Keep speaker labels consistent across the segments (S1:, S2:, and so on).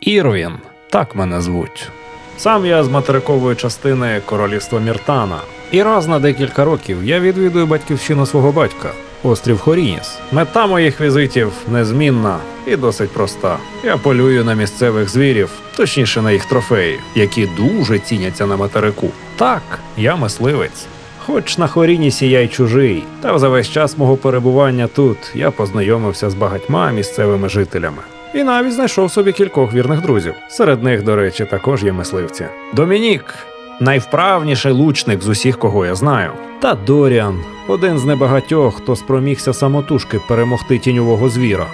S1: Ірвін, так мене звуть. Сам я з материкової частини королівства Міртана. І раз на декілька років я відвідую батьківщину свого батька – острів Хорініс. Мета моїх візитів незмінна і досить проста. Я полюю на місцевих звірів, точніше на їх трофеї, які дуже ціняться на материку. Так, я мисливець. Хоч на Хорінісі я й чужий, та за весь час мого перебування тут я познайомився з багатьма місцевими жителями. І навіть знайшов собі кількох вірних друзів. Серед них, до речі, також є мисливці. Домінік – найвправніший лучник з усіх, кого я знаю. Та Доріан – один з небагатьох, хто спромігся самотужки перемогти тіньового звіра.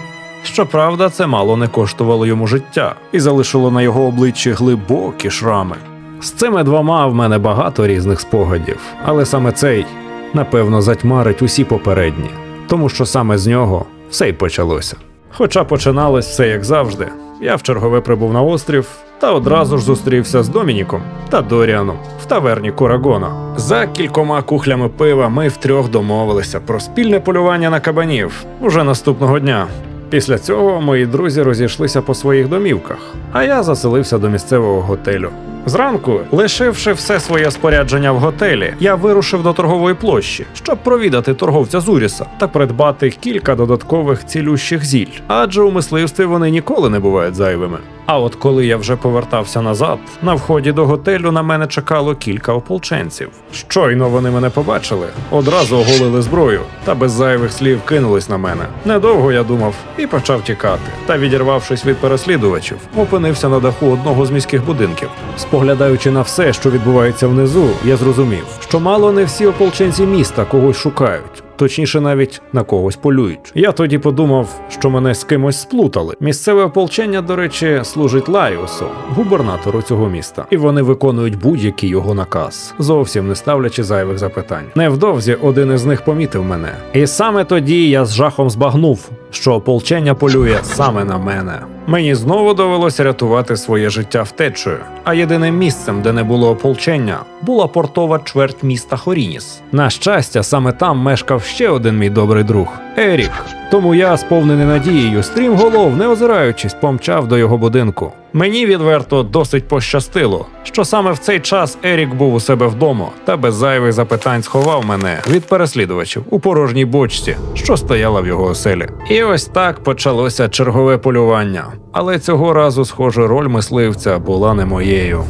S1: Щоправда, це мало не коштувало йому життя і залишило на його обличчі глибокі шрами. З цими двома в мене багато різних спогадів, але саме цей, напевно, затьмарить усі попередні, тому що саме з нього все й почалося. Хоча починалось все як завжди. Я вчергове прибув на острів та одразу ж зустрівся з Домініком та Доріаном в таверні Курагона. За кількома кухлями пива ми втрьох домовилися про спільне полювання на кабанів уже наступного дня. Після цього мої друзі розійшлися по своїх домівках, а я заселився до місцевого готелю. Зранку, лишивши все своє спорядження в готелі, я вирушив до торгової площі, щоб провідати торговця Зуріса та придбати кілька додаткових цілющих зіль, адже у мисливстві вони ніколи не бувають зайвими. А от коли я вже повертався назад, на вході до готелю на мене чекало кілька ополченців. Щойно вони мене побачили, одразу оголили зброю та без зайвих слів кинулись на мене. Недовго я думав і почав тікати. Та, відірвавшись від переслідувачів, опинився на даху одного з міських будинків. Споглядаючи на все, що відбувається внизу, я зрозумів, що мало не всі ополченці міста когось шукають. Точніше, навіть на когось полюють. Я тоді подумав, що мене з кимось сплутали. Місцеве ополчення, до речі, служить Лайосу, губернатору цього міста. І вони виконують будь-який його наказ, зовсім не ставлячи зайвих запитань. Невдовзі один із них помітив мене. І саме тоді я з жахом збагнув, що ополчення полює саме на мене. Мені знову довелося рятувати своє життя втечею, а єдиним місцем, де не було ополчення, була портова чверть міста Хорініс. На щастя, саме там мешкав ще один мій добрий друг – Ерік. Тому я, сповнений надією, стрімголов, не озираючись, помчав до його будинку. Мені відверто досить пощастило, що саме в цей час Ерік був у себе вдома та без зайвих запитань сховав мене від переслідувачів у порожній бочці, що стояла в його оселі. І ось так почалося чергове полювання. Але цього разу, схоже, роль мисливця була не моєю.